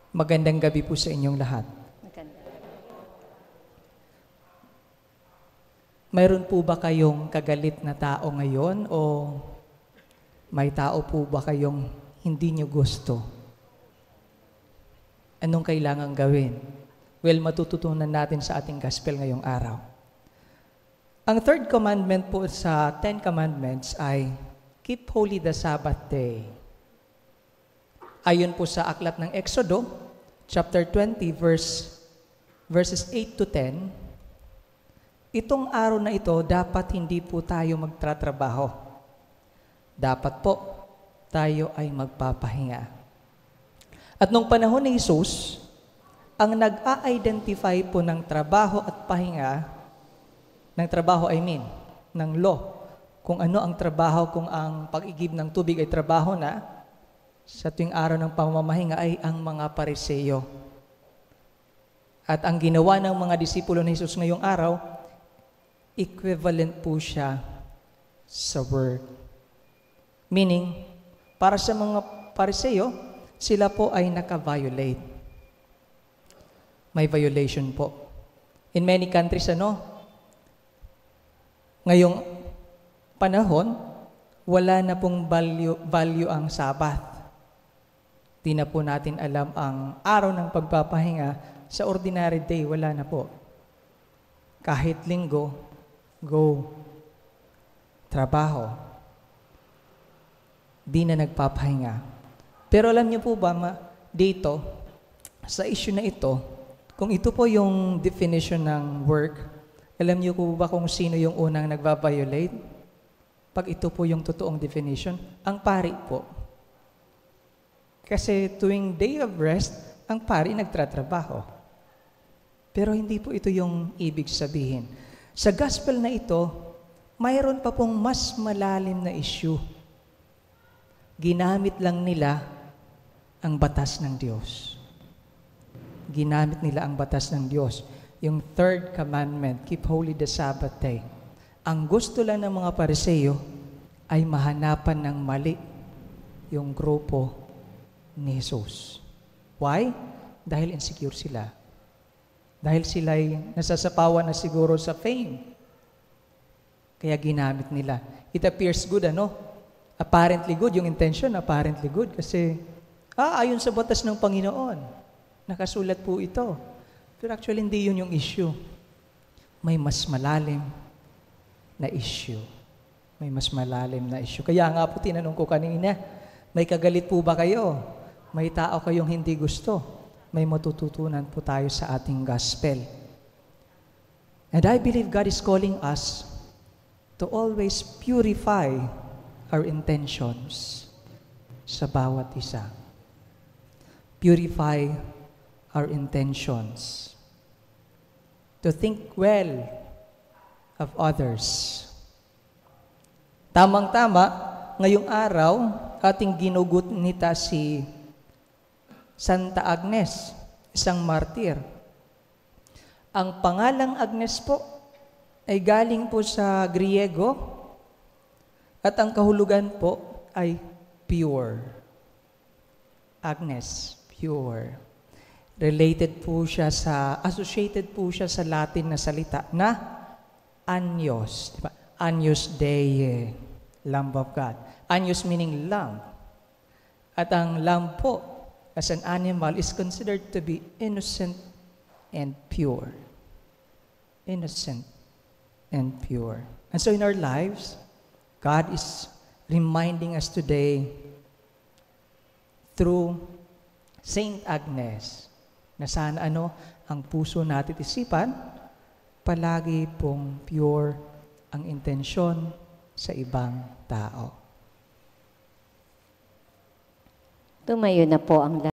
Magandang gabi po sa inyong lahat. Mayroon po ba kayong kagalit na tao ngayon o may tao po ba kayong hindi nyo gusto? Anong kailangan gawin? Well, matututunan natin sa ating gospel ngayong araw. Ang third commandment po sa 10 commandments ay keep holy the Sabbath day. Ayon po sa aklat ng Exodo, chapter 20, verses 8 to 10, itong araw na ito, dapat hindi po tayo magtratrabaho. Dapat po, tayo ay magpapahinga. At nung panahon ni Jesus, ang nag-a-identify po ng trabaho at pahinga, ng trabaho ng law, kung ano ang trabaho, kung ang pag-igib ng tubig ay trabaho na, sa tuwing araw ng pamamahinga ay ang mga Pariseo. At ang ginawa ng mga disipulo ni Jesus ngayong araw, equivalent po siya sa work. Meaning, para sa mga Pariseo, sila po ay naka-violate. May violation po. In many countries, ngayong panahon, wala na pong value ang Sabbath. Di na po natin alam ang araw ng pagpapahinga. Sa ordinary day, wala na po. Kahit linggo, go. Trabaho. Di na nagpapahinga. Pero alam niyo po ba, dito, sa issue na ito, kung ito po yung definition ng work, alam niyo po ba kung sino yung unang nagva-violate? Pag ito po yung totoong definition, ang pari po. Kasi tuwing day of rest, ang pari nagtratrabaho. Pero hindi po ito yung ibig sabihin. Sa gospel na ito, mayroon pa pong mas malalim na issue. Ginamit lang nila ang batas ng Diyos. Ginamit nila ang batas ng Diyos. Yung third commandment, keep holy the Sabbath day. Ang gusto lang ng mga Pariseo ay mahanapan ng mali yung grupo ni Jesus. Why? Dahil insecure sila. Dahil sila ay nasasapawan na siguro sa fame. Kaya ginamit nila. It appears good, Apparently good. Yung intention, apparently good. Kasi, ayon sa batas ng Panginoon, nakasulat po ito. Pero actually, hindi yun yung issue. May mas malalim na issue. May mas malalim na issue. Kaya nga po, tinanong ko kanina, may kagalit po ba kayo? May tao kayong hindi gusto? May matututunan po tayo sa ating gospel. And I believe God is calling us to always purify our intentions sa bawat isa. Purify our intentions. To think well of others. Tamang-tama, ngayong araw, ating ginugunita si Santa Agnes, isang martir. Ang pangalang Agnes po ay galing po sa Griego at ang kahulugan po ay pure. Agnes, pure. Associated po siya sa Latin na salita na Agnus. Diba? Agnus Dei, Lamb of God. Agnus meaning lamb. At ang lamb po, as an animal, is considered to be innocent and pure. Innocent and pure. And so in our lives, God is reminding us today through Saint Agnes na sana ang puso natin at isipan, palagi pong pure ang intensyon sa ibang tao. Tumayo na po ang